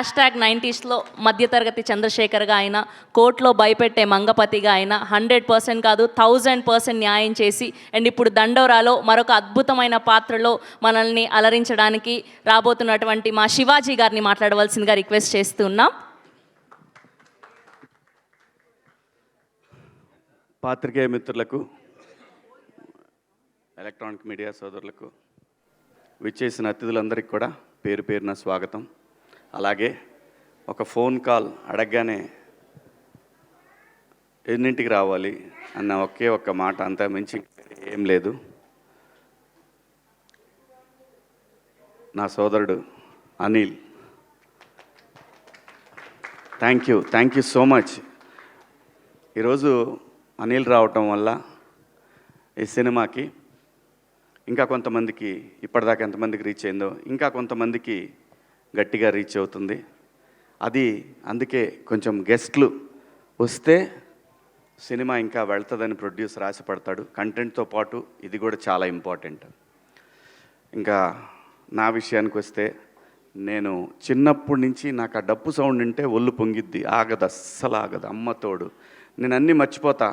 #90స్లో మధ్యతరగతి చంద్రశేఖర్గా అయినా, కోర్టులో భయపెట్టే మంగపతిగా అయినా 100% కాదు 1000% న్యాయం చేసి అండ్ ఇప్పుడు దండోరాలో మరొక అద్భుతమైన పాత్రలో మనల్ని అలరించడానికి రాబోతున్నటువంటి మా శివాజీ గారిని మాట్లాడవలసిందిగా రిక్వెస్ట్ చేస్తున్నాం. పాత్రికేయ మిత్రులకు, ఎలక్ట్రానిక్ మీడియా సోదరులకు, విచ్చేసిన అతిథులందరికీ కూడా పేరు పేరున స్వాగతం. అలాగే ఒక ఫోన్ కాల్ అడగగానే ఎన్నింటికి రావాలి అన్న ఒకే ఒక్క మాట, అంతా మించి ఏం లేదు. నా సోదరుడు Anil, thank you so much. ఈరోజు అనిల్ రావటం వల్ల ఈ సినిమాకి ఇంకా కొంతమందికి, ఇప్పటిదాకా ఎంతమందికి రీచ్ అయిందో ఇంకా కొంతమందికి గట్టిగా రీచ్ అవుతుంది. అది అందుకే కొంచెం గెస్ట్లు వస్తే సినిమా ఇంకా వెళ్తుందని ప్రొడ్యూసర్ ఆశపడతాడు. కంటెంట్తో పాటు ఇది కూడా చాలా ఇంపార్టెంట్. ఇంకా నా విషయానికి వస్తే, నేను చిన్నప్పటి నుంచి నాకు ఆ డప్పు సౌండ్ వింటే ఒళ్ళు పొంగిద్ది, ఆగదు, అస్సలు ఆగదు. అమ్మతోడు నేను అన్నీ మర్చిపోతా,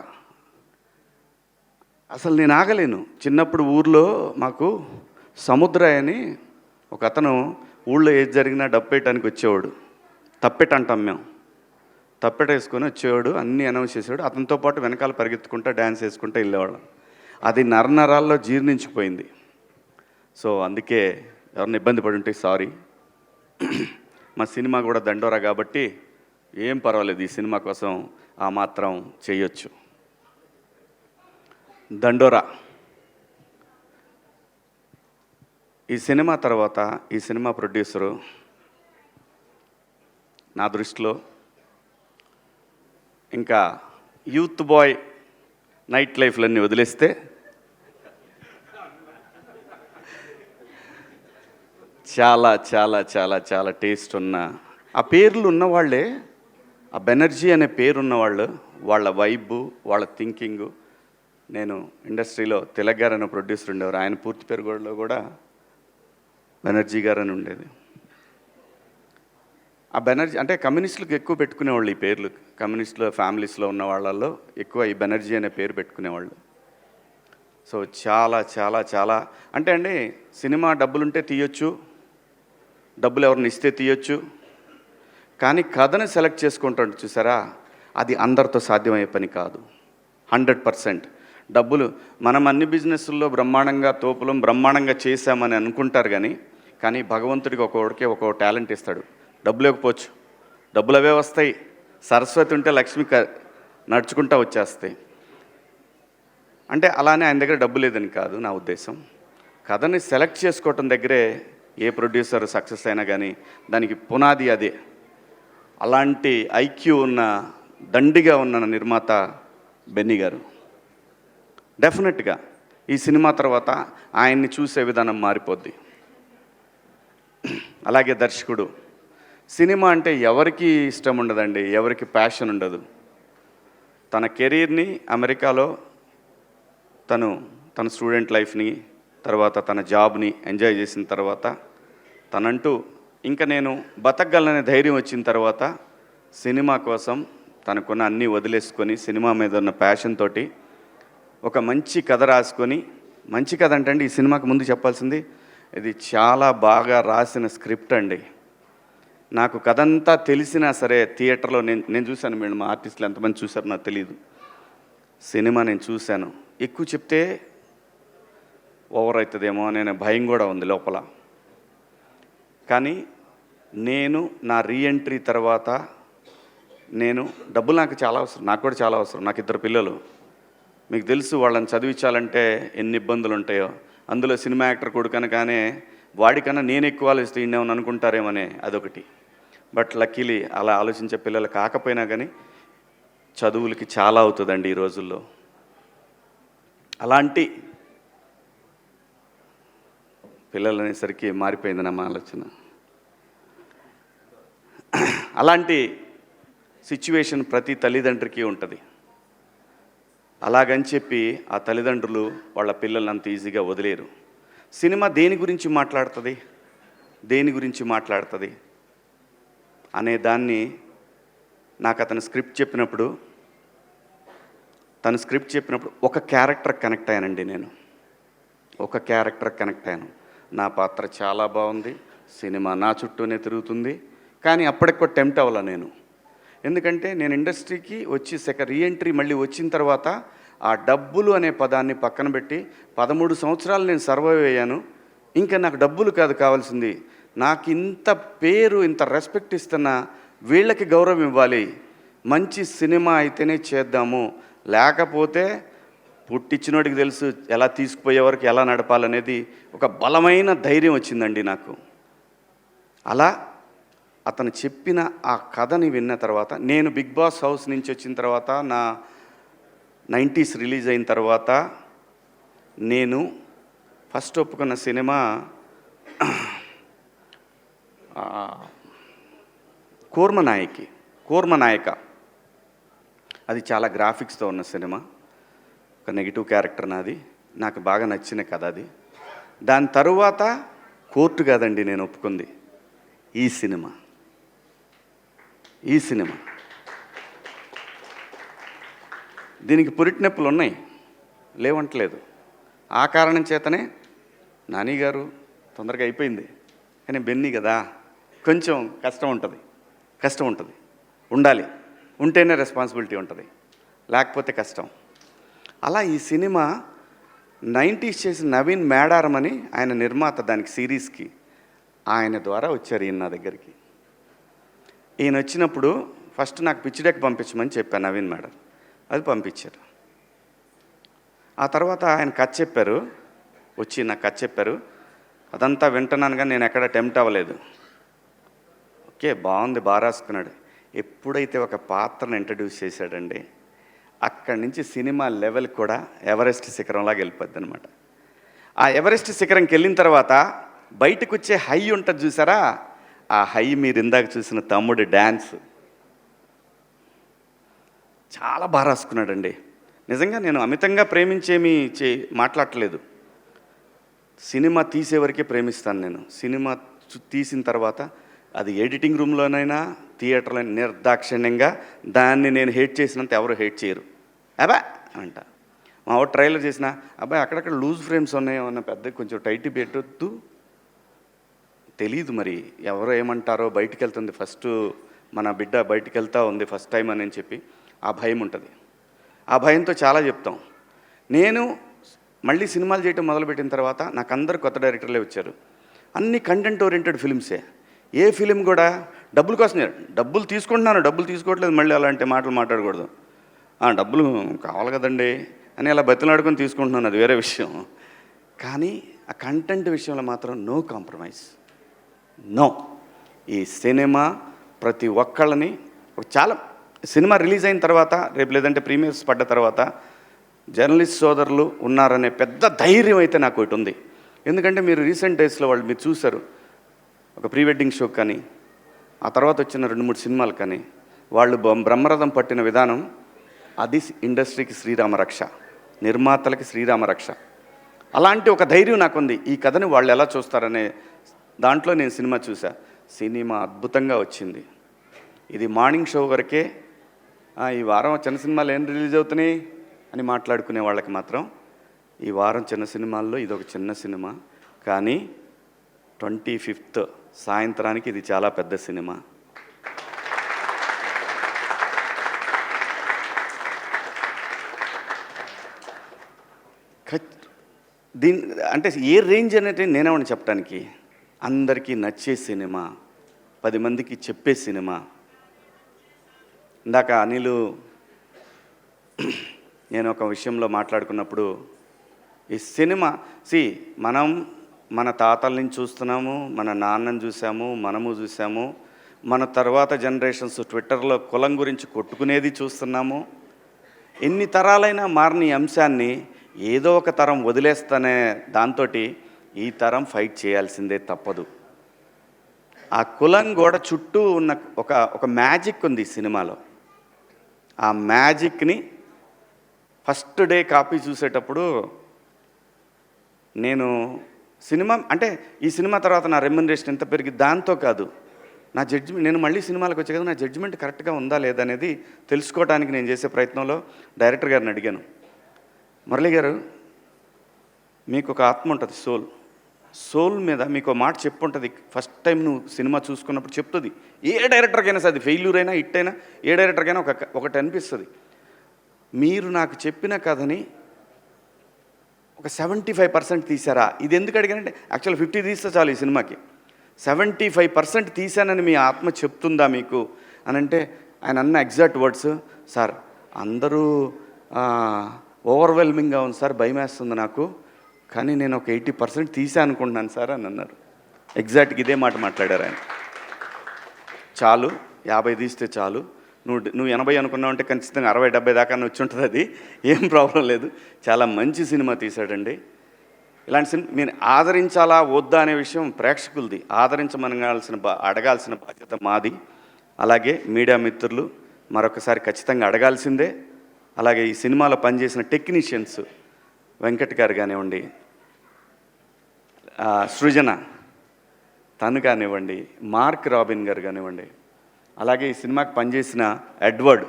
అసలు నేను ఆగలేను. చిన్నప్పుడు ఊర్లో మాకు సముద్రయ్య అని ఒక అతను ఊళ్ళో ఏది జరిగినా డప్పేయటానికి వచ్చేవాడు. తప్పెట అంటాం మేము, తప్పెట వేసుకొని వచ్చేవాడు, అన్నీ అనౌన్స్ చేసేవాడు. అతనితో పాటు వెనకాల పరిగెత్తుకుంటా డ్యాన్స్ వేసుకుంటూ వెళ్ళేవాళ్ళం. అది నరనరాల్లో జీర్ణించిపోయింది. సో అందుకే ఎవరిని ఇబ్బంది పడి ఉంటే సారీ. మా సినిమా కూడా దండోరా కాబట్టి ఏం పర్వాలేదు, ఈ సినిమా కోసం ఆ మాత్రం చేయొచ్చు. దండోరా ఈ సినిమా తర్వాత ఈ సినిమా ప్రొడ్యూసరు నా దృష్టిలో ఇంకా యూత్ బాయ్ నైట్ లైఫ్లన్నీ వదిలేస్తే చాలా చాలా చాలా చాలా టేస్ట్ ఉన్న, ఆ పేర్లు ఉన్నవాళ్ళే, ఆ బెనర్జీ అనే పేరున్నవాళ్ళు, వాళ్ళ వైబు, వాళ్ళ థింకింగు. నేను ఇండస్ట్రీలో తిలక్ గారు అనే ప్రొడ్యూసర్ ఉండేవారు, ఆయన పూర్తి పేరులో కూడా బెనర్జీ గారు అని ఉండేది. ఆ బెనర్జీ అంటే కమ్యూనిస్టులకు ఎక్కువ పెట్టుకునేవాళ్ళు ఈ పేర్లు. కమ్యూనిస్టుల ఫ్యామిలీస్లో ఉన్న వాళ్ళల్లో ఎక్కువ ఈ బెనర్జీ అనే పేరు పెట్టుకునేవాళ్ళు. సో చాలా చాలా చాలా అంటే అండి, సినిమా డబ్బులుంటే తీయొచ్చు, డబ్బులు ఎవరిని ఇస్తే తీయొచ్చు, కానీ కథను సెలెక్ట్ చేసుకుంటాడు చూసారా, అది అందరితో సాధ్యమయ్యే పని కాదు. 100% డబ్బులు మనం అన్ని బిజినెస్ల్లో బ్రహ్మాండంగా తోపులం బ్రహ్మాండంగా చేశామని అనుకుంటారు, కానీ భగవంతుడికి ఒక్కొక్కడికి ఒక్కో టాలెంట్ ఇస్తాడు. డబ్బులు లేకపోవచ్చు, డబ్బులు అవే వస్తాయి. సరస్వతి ఉంటే లక్ష్మి నడుచుకుంటూ వచ్చేస్తాయి. అంటే అలానే ఆయన దగ్గర డబ్బు లేదని కాదు నా ఉద్దేశం. కథని సెలెక్ట్ చేసుకోవటం దగ్గరే ఏ ప్రొడ్యూసర్ సక్సెస్ అయినా కానీ దానికి పునాది అదే. అలాంటి ఐక్యూ ఉన్న, దండిగా ఉన్న నిర్మాత బెన్నీ గారు. డెఫినెట్గా ఈ సినిమా తర్వాత ఆయన్ని చూసే విధానం మారిపోద్ది. అలాగే దర్శకుడు, సినిమా అంటే ఎవరికి ఇష్టం ఉండదండి, ఎవరికి ప్యాషన్ ఉండదు. తన కెరీర్ని అమెరికాలో తన స్టూడెంట్ లైఫ్ని, తర్వాత తన జాబ్ని ఎంజాయ్ చేసిన తర్వాత, తనంటూ ఇంకా నేను బతకగలననే ధైర్యం వచ్చిన తర్వాత సినిమా కోసం తనకున్న అన్నీ వదిలేసుకొని సినిమా మీద ఉన్న ప్యాషన్ తోటి ఒక మంచి కథ రాసుకొని, మంచి కథ అంటే అండి, ఈ సినిమాకి ముందు చెప్పాల్సింది, ఇది చాలా బాగా రాసిన స్క్రిప్ట్ అండి. నాకు కథ అంతా తెలిసినా సరే థియేటర్లో నేను చూశాను. మేడం, మా ఆర్టిస్టులు ఎంతమంది చూశారో నాకు తెలియదు. సినిమా నేను చూశాను. ఎక్కువ చెప్తే ఓవర్ అవుతుందేమో అనే భయం కూడా ఉంది లోపల. కానీ నేను నా రీఎంట్రీ తర్వాత డబ్బులు నాకు చాలా అవసరం, నాకు కూడా చాలా అవసరం. నాకు 2 పిల్లలు, మీకు తెలుసు, వాళ్ళని చదివించాలంటే ఎన్ని ఇబ్బందులు ఉంటాయో. అందులో సినిమా యాక్టర్ కొడుకనగానే వాడికన్నా నేను ఎక్కువ ఆలోచిస్తే ఈయనేమని అనుకుంటారేమనే అదొకటి. బట్ లక్కీలీ అలా ఆలోచించే పిల్లలు కాకపోయినా కానీ చదువులకి చాలా అవుతుందండి ఈ రోజుల్లో. అలాంటి పిల్లలు అనేసరికి మారిపోయింది నా ఆలోచన. అలాంటి సిచ్యువేషన్ ప్రతి తల్లిదండ్రికి ఉంటుంది. అలాగని చెప్పి ఆ తల్లిదండ్రులు వాళ్ళ పిల్లల్ని అంత ఈజీగా వదిలేరు. సినిమా దేని గురించి మాట్లాడుతుంది? అనే దాన్ని నాకు అతను స్క్రిప్ట్ చెప్పినప్పుడు ఒక క్యారెక్టర్ కనెక్ట్ అయ్యానండి. నేను ఒక క్యారెక్టర్ కనెక్ట్ అయ్యాను. నా పాత్ర చాలా బాగుంది, సినిమా నా చుట్టూనే తిరుగుతుంది. కానీ అప్పటికి కూడా టెంప్ట్ అవ్వాల నేను. ఎందుకంటే నేను ఇండస్ట్రీకి వచ్చి రీఎంట్రీ మళ్ళీ వచ్చిన తర్వాత ఆ డబ్బులు అనే పదాన్ని పక్కన పెట్టి 13 సంవత్సరాలు నేను సర్వైవ్ అయ్యాను. ఇంకా నాకు డబ్బులు కాదు కావాల్సింది, నాకు ఇంత పేరు, ఇంత రెస్పెక్ట్ ఇస్తున్న వీళ్ళకి గౌరవం ఇవ్వాలి, మంచి సినిమా అయితేనే చేద్దాము, లేకపోతే పుట్టించినోడికి తెలుసు ఎలా తీసుకుపోయే వరకు ఎలా నడపాలనేది ఒక బలమైన ధైర్యం వచ్చిందండి నాకు. అలా అతను చెప్పిన ఆ కథని విన్న తర్వాత, నేను బిగ్ బాస్ హౌస్ నుంచి వచ్చిన తర్వాత, నా 90s రిలీజ్ అయిన తర్వాత నేను ఫస్ట్ ఒప్పుకున్న సినిమా కూర్మనాయక. అది చాలా గ్రాఫిక్స్తో ఉన్న సినిమా. ఒక నెగిటివ్ క్యారెక్టర్ నాది, నాకు బాగా నచ్చిన కథ అది. దాని తరువాత కోర్టు కాదండి నేను ఒప్పుకుంది, ఈ సినిమా. దీనికి పురిటినొప్పులు ఉన్నాయి, లేవంటలేదు. ఆ కారణం చేతనే నాని గారు తొందరగా అయిపోయింది, కానీ బెన్నీ కదా, కొంచెం కష్టం ఉంటుంది. ఉండాలి, ఉంటేనే రెస్పాన్సిబిలిటీ ఉంటుంది, లేకపోతే కష్టం. అలా ఈ సినిమా 90s చేసిన నవీన్ మేడారం అని ఆయన నిర్మాత, దానికి సిరీస్కి ఆయన ద్వారా వచ్చారు ఈయన నా దగ్గరికి. ఈయన వచ్చినప్పుడు ఫస్ట్ నాకు పిచ్ డెక్ పంపించమని చెప్పాను నవీన్ మేడం, అది పంపించారు. ఆ తర్వాత ఆయన కథ చెప్పారు, వచ్చి నాకు కథ చెప్పారు. అదంతా వింటున్నాను కానీ నేను ఎక్కడ టెంప్ట్ అవ్వలేదు. ఓకే, బాగుంది, బాగా రాసుకున్నాడు. ఎప్పుడైతే ఒక పాత్రను ఇంట్రడ్యూస్ చేశాడండి, అక్కడి నుంచి సినిమా లెవెల్ కూడా ఎవరెస్ట్ శిఖరంలాగా వెళ్ళిపోద్ది అనమాట. ఆ ఎవరెస్ట్ శిఖరంకి వెళ్ళిన తర్వాత బయటకు వచ్చే హై ఉంటుంది చూసారా, ఆ హై మీరు ఇందాక చూసిన తమ్ముడి డ్యాన్స్ చాలా బాగా రాసుకున్నాడండి. నిజంగా నేను అమితంగా ప్రేమించేమీ మాట్లాడట్లేదు. సినిమా తీసేవరకే ప్రేమిస్తాను నేను. సినిమా తీసిన తర్వాత అది ఎడిటింగ్ రూమ్లోనైనా థియేటర్లో నిర్దాక్షిణ్యంగా దాన్ని నేను హేట్ చేసినంత ఎవరు హేట్ చేయరు. అబ్బా అంట. మా వాడు ట్రైలర్ చేసిన, అబ్బాయి అక్కడక్కడ లూజ్ ఫ్రేమ్స్ ఉన్నాయో అన్న, పెద్ద కొంచెం టైట్ పెట్టొద్దు, తెలీదు మరి ఎవరో ఏమంటారో, బయటికి వెళ్తుంది ఫస్ట్, మన బిడ్డ బయటికి వెళ్తూ ఉంది ఫస్ట్ టైం అని చెప్పి ఆ భయం ఉంటుంది. ఆ భయంతో చాలా చెప్తాం. నేను మళ్ళీ సినిమాలు చేయటం మొదలుపెట్టిన తర్వాత నాకు అందరు కొత్త డైరెక్టర్లే వచ్చారు. అన్ని కంటెంట్ ఓరియంటెడ్ ఫిల్మ్సే. ఏ ఫిలిం కూడా డబ్బుల కోసం, డబ్బులు తీసుకుంటున్నాను, డబ్బులు తీసుకోవట్లేదు, మళ్ళీ అలాంటి మాటలు మాట్లాడకూడదు. డబ్బులు కావాలి కదండి అని అలా బతిలాడుకొని తీసుకుంటున్నాను, అది వేరే విషయం. కానీ ఆ కంటెంట్ విషయంలో మాత్రం నో కాంప్రమైజ్, నో. ఈ సినిమా ప్రతి ఒక్కళ్ళని, చాలా సినిమా రిలీజ్ అయిన తర్వాత, రేపు లేదంటే ప్రీమియర్స్ పడ్డ తర్వాత జర్నలిస్ట్ సోదరులు ఉన్నారనే పెద్ద ధైర్యం అయితే నాకు ఒకటి ఉంది. ఎందుకంటే మీరు రీసెంట్ డేస్లో వాళ్ళు మీరు చూశారు, ఒక ప్రీ వెడ్డింగ్ షో కానీ, ఆ తర్వాత వచ్చిన 2-3 సినిమాలు కానీ, వాళ్ళు బ్రహ్మరథం పట్టిన విధానం, అది ఇండస్ట్రీకి శ్రీరామరక్ష, నిర్మాతలకి శ్రీరామరక్ష. అలాంటి ఒక ధైర్యం నాకుంది. ఈ కథని వాళ్ళు ఎలా చూస్తారనే దాంట్లో నేను సినిమా చూసా. సినిమా అద్భుతంగా వచ్చింది. ఇది మార్నింగ్ షో వరకే, ఈ వారం చిన్న సినిమాలు ఏం రిలీజ్ అవుతున్నాయి అని మాట్లాడుకునే వాళ్ళకి మాత్రం ఈ వారం చిన్న సినిమాల్లో ఇదొక చిన్న సినిమా. కానీ 25th సాయంత్రానికి ఇది చాలా పెద్ద సినిమా. అంటే ఏ రేంజ్ అనేది నేనేమని చెప్పడానికి, అందరికీ నచ్చే సినిమా, 10 మందికి చెప్పే సినిమా. ఇందాక అనిలు నేను ఒక విషయంలో మాట్లాడుకున్నప్పుడు, ఈ సినిమా మనం మన తాతల నుంచి చూస్తున్నాము, మన నాన్నని చూసాము, మనము చూసాము, మన తర్వాత జనరేషన్స్ ట్విట్టర్లో కులం గురించి కొట్టుకునేది చూస్తున్నాము. ఎన్ని తరాలైనా మారిన ఈ అంశాన్ని ఏదో ఒక తరం వదిలేస్తానే దాంతో ఈ తరం ఫైట్ చేయాల్సిందే, తప్పదు. ఆ కులం గోడ చుట్టూ ఉన్న ఒక మ్యాజిక్ ఉంది ఈ సినిమాలో. ఆ మ్యాజిక్ని ఫస్ట్ డే కాపీ చూసేటప్పుడు నేను సినిమా అంటే ఈ సినిమా తర్వాత నా రెమ్యునరేషన్ ఎంత పెరిగి దాంతో కాదు, నా జడ్జిమెంట్, నేను మళ్ళీ సినిమాలకు వచ్చే కదా, నా జడ్జిమెంట్ కరెక్ట్గా ఉందా లేదా అనేది తెలుసుకోవడానికి నేను చేసే ప్రయత్నంలో డైరెక్టర్ గారిని అడిగాను, మురళి గారు మీకు ఒక ఆత్మ ఉంటుంది, సోల్ మీద మీకు ఒక మాట చెప్పుంటుంది, ఫస్ట్ టైం నువ్వు సినిమా చూసుకున్నప్పుడు చెప్తుంది. ఏ డైరెక్టర్కైనా సరే, అది ఫెయిల్యూర్ అయినా హిట్ అయినా ఏ డైరెక్టర్కైనా ఒకటి అనిపిస్తుంది. మీరు నాకు చెప్పిన కథని ఒక 75% తీశారా? ఇది ఎందుకు అడిగానంటే యాక్చువల్ 50 తీస్తే చాలు ఈ సినిమాకి, 75% తీశానని మీ ఆత్మ చెప్తుందా మీకు అని అంటే, ఆయన అన్న ఎగ్జాక్ట్ వర్డ్స్, సార్ అందరూ ఓవర్వెల్మింగ్గా ఉంది సార్, భయం వేస్తుంది నాకు, కానీ నేను ఒక 80% తీసా అనుకుంటున్నాను సార్ అని అన్నారు. ఎగ్జాక్ట్గా ఇదే మాట మాట్లాడారు ఆయన. చాలు 50 తీస్తే చాలు, నువ్వు 80 అనుకున్నావు అంటే ఖచ్చితంగా 60-70 దాకా వచ్చి ఉంటుంది, అది ఏం ప్రాబ్లం లేదు. చాలా మంచి సినిమా తీశాడండి. ఇలాంటి సినిమా మీరు ఆదరించాలా వద్దా అనే విషయం ప్రేక్షకులది, అడగాల్సిన బాధ్యత మాది. అలాగే మీడియా మిత్రులు మరొకసారి ఖచ్చితంగా అడగాల్సిందే. అలాగే ఈ సినిమాలో పనిచేసిన టెక్నీషియన్స్ వెంకట్ గారు కానివ్వండి, సృజన తను కానివ్వండి, మార్క్ రాబిన్ గారు కానివ్వండి, అలాగే ఈ సినిమాకి పనిచేసిన ఎడ్వర్డ్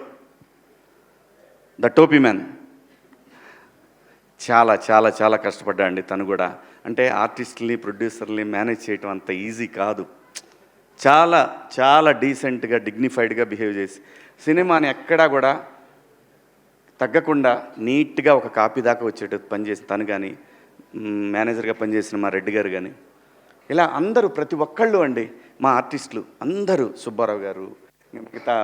ద టోపీ మ్యాన్ చాలా చాలా చాలా కష్టపడ్డా అండి. తను కూడా అంటే ఆర్టిస్టుల్ని ప్రొడ్యూసర్ని మేనేజ్ చేయటం అంత ఈజీ కాదు. చాలా చాలా డీసెంట్గా డిగ్నిఫైడ్గా బిహేవ్ చేసి సినిమాని ఎక్కడా కూడా తగ్గకుండా నీట్గా ఒక కాపీ దాకా వచ్చేటట్టు పనిచేసి తను కానీ, మేనేజర్గా పనిచేసిన మా రెడ్డి గారు కానీ, ఇలా అందరూ ప్రతి ఒక్కళ్ళు అండి మా ఆర్టిస్టులు అందరూ, సుబ్బారావు గారు, మిగతా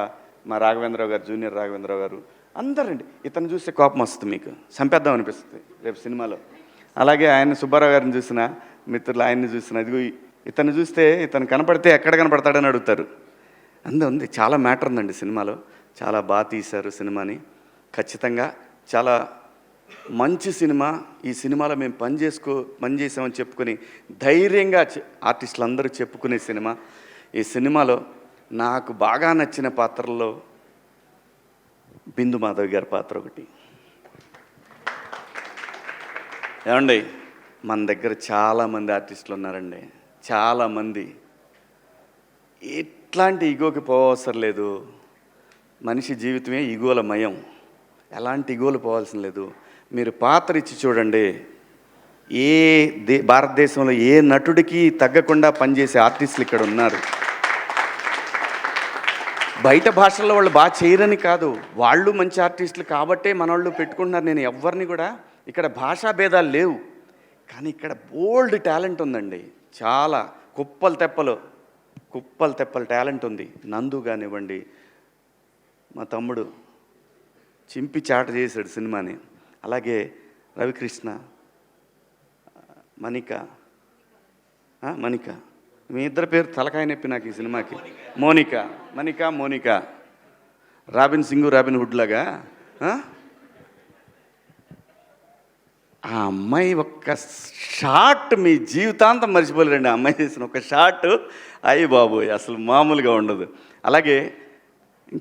మా రాఘవేంద్రరావు గారు, జూనియర్ రాఘవేంద్రరావు గారు, అందరండి. ఇతను చూస్తే కోపం వస్తుంది, మీకు చంపేద్దాం అనిపిస్తుంది రేపు సినిమాలో. అలాగే ఆయన సుబ్బారావు గారిని చూసిన మిత్రులు, ఆయన్ని చూసిన, ఇదిగో ఇతను చూస్తే ఇతను కనపడితే ఎక్కడ కనపడతాడని అడుగుతారు. ఉంది చాలా మ్యాటర్ ఉందండి సినిమాలో. చాలా బాగా తీశారు సినిమాని. ఖచ్చితంగా చాలా మంచి సినిమా. ఈ సినిమాలో మేము పనిచేసామని చెప్పుకొని ధైర్యంగా ఆర్టిస్టులు అందరూ చెప్పుకునే సినిమా. ఈ సినిమాలో నాకు బాగా నచ్చిన పాత్రల్లో బిందు మాధవి గారి పాత్ర ఒకటి. ఏమండి, మన దగ్గర చాలామంది ఆర్టిస్టులు ఉన్నారండి, చాలామంది. ఎట్లాంటి ఈగోకి పోవసరం లేదు. మనిషి జీవితమే ఈగోల మయం. ఎలాంటి ఈగోలు పోవాల్సిన లేదు. మీరు పాత్ర ఇచ్చి చూడండి, భారతదేశంలో ఏ నటుడికి తగ్గకుండా పనిచేసే ఆర్టిస్టులు ఇక్కడ ఉన్నారు. బయట భాషల్లో వాళ్ళు బాగా చేయరని కాదు, వాళ్ళు మంచి ఆర్టిస్టులు కాబట్టే మన వాళ్ళు పెట్టుకుంటున్నారు. నేను ఎవరిని కూడా, ఇక్కడ భాషా భేదాలు లేవు, కానీ ఇక్కడ బోల్డ్ టాలెంట్ ఉందండి. చాలా కుప్పలు తెప్పలు టాలెంట్ ఉంది. నందు కానివ్వండి, మా తమ్ముడు చింపి చాట చేశాడు సినిమాని. అలాగే రవికృష్ణ, మణిక, మీ ఇద్దరు పేరు తలకాయ నొప్పి నాకు ఈ సినిమాకి. Monica, Robin Singh, Robin Hood లాగా. ఆ అమ్మాయి ఒక్క షాట్ మీ జీవితాంతం మర్చిపోలేరండి. ఆ అమ్మాయి చేసిన ఒక షాట్, అయ్యి బాబోయ్, అసలు మామూలుగా ఉండదు. అలాగే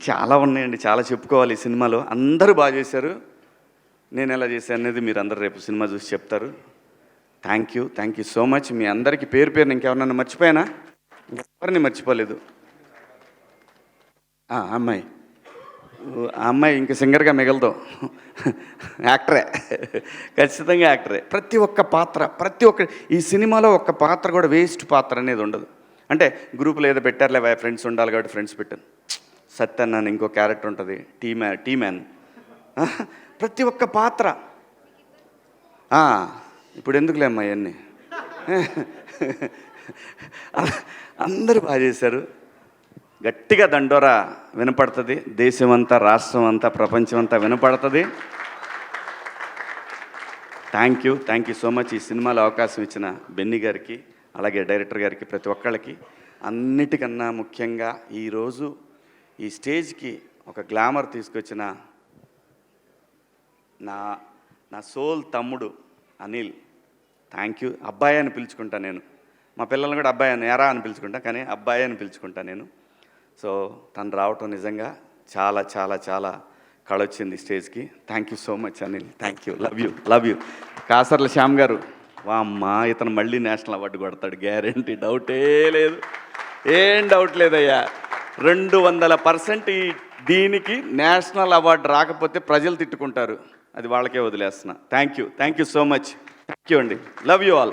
చాలా ఉన్నాయండి, చాలా చెప్పుకోవాలి ఈ సినిమాలో. అందరూ బాగా చేశారు. నేను ఎలా చేశాను అనేది మీరు అందరూ రేపు సినిమా చూసి చెప్తారు. Thank you so much. మీ అందరికీ పేరు ఇంకెవరన్నా మర్చిపోయానా? ఎవరిని మర్చిపోలేదు. ఆ అమ్మాయి ఇంకా సింగర్గా మిగలదు, యాక్టరే, ఖచ్చితంగా యాక్టరే. ప్రతి ఒక్క ఈ సినిమాలో ఒక్క పాత్ర కూడా వేస్ట్ పాత్ర అనేది ఉండదు. అంటే గ్రూపులో ఏదో పెట్టారులే, ఫ్రెండ్స్ ఉండాలి కాబట్టి ఫ్రెండ్స్ పెట్టాను. సత్యన్ అని ఇంకో క్యారెక్టర్ ఉంటుంది, టీ మ్యాన్. ప్రతి ఒక్క పాత్ర. ఇప్పుడు ఎందుకులే అమ్మా ఇవన్నీ. అందరూ బాగా చేశారు. గట్టిగా దండోరా వినపడుతుంది, దేశమంతా, రాష్ట్రం అంతా, ప్రపంచం అంతా వినపడుతుంది. Thank you so much. ఈ సినిమాలో అవకాశం ఇచ్చిన బెన్నీ గారికి, అలాగే డైరెక్టర్ గారికి, ప్రతి ఒక్కళ్ళకి. అన్నిటికన్నా ముఖ్యంగా ఈరోజు ఈ స్టేజ్కి ఒక గ్లామర్ తీసుకొచ్చిన నా సోల్ తమ్ముడు అనిల్, థ్యాంక్ యూ. అబ్బాయి అని పిలుచుకుంటా నేను. మా పిల్లల్ని కూడా అబ్బాయి అని, ఎరా అని పిలుచుకుంటా, కానీ అబ్బాయి అని పిలుచుకుంటా నేను. సో తను రావటం నిజంగా చాలా చాలా చాలా కళొచ్చింది స్టేజ్కి. Thank you so much Anil. Thank you. Love you. Kasarla Shyam గారు, వామ్మా, ఇతను మళ్ళీ నేషనల్ అవార్డు కొడతాడు, గ్యారంటీ, డౌటే లేదు. ఏం డౌట్ లేదయ్యా. 200% దీనికి నేషనల్ అవార్డు రాకపోతే ప్రజలు తిట్టుకుంటారు. అది వాళ్ళకే వదిలేస్తున్నా. Thank you so much. Thank you అండి. Love you all.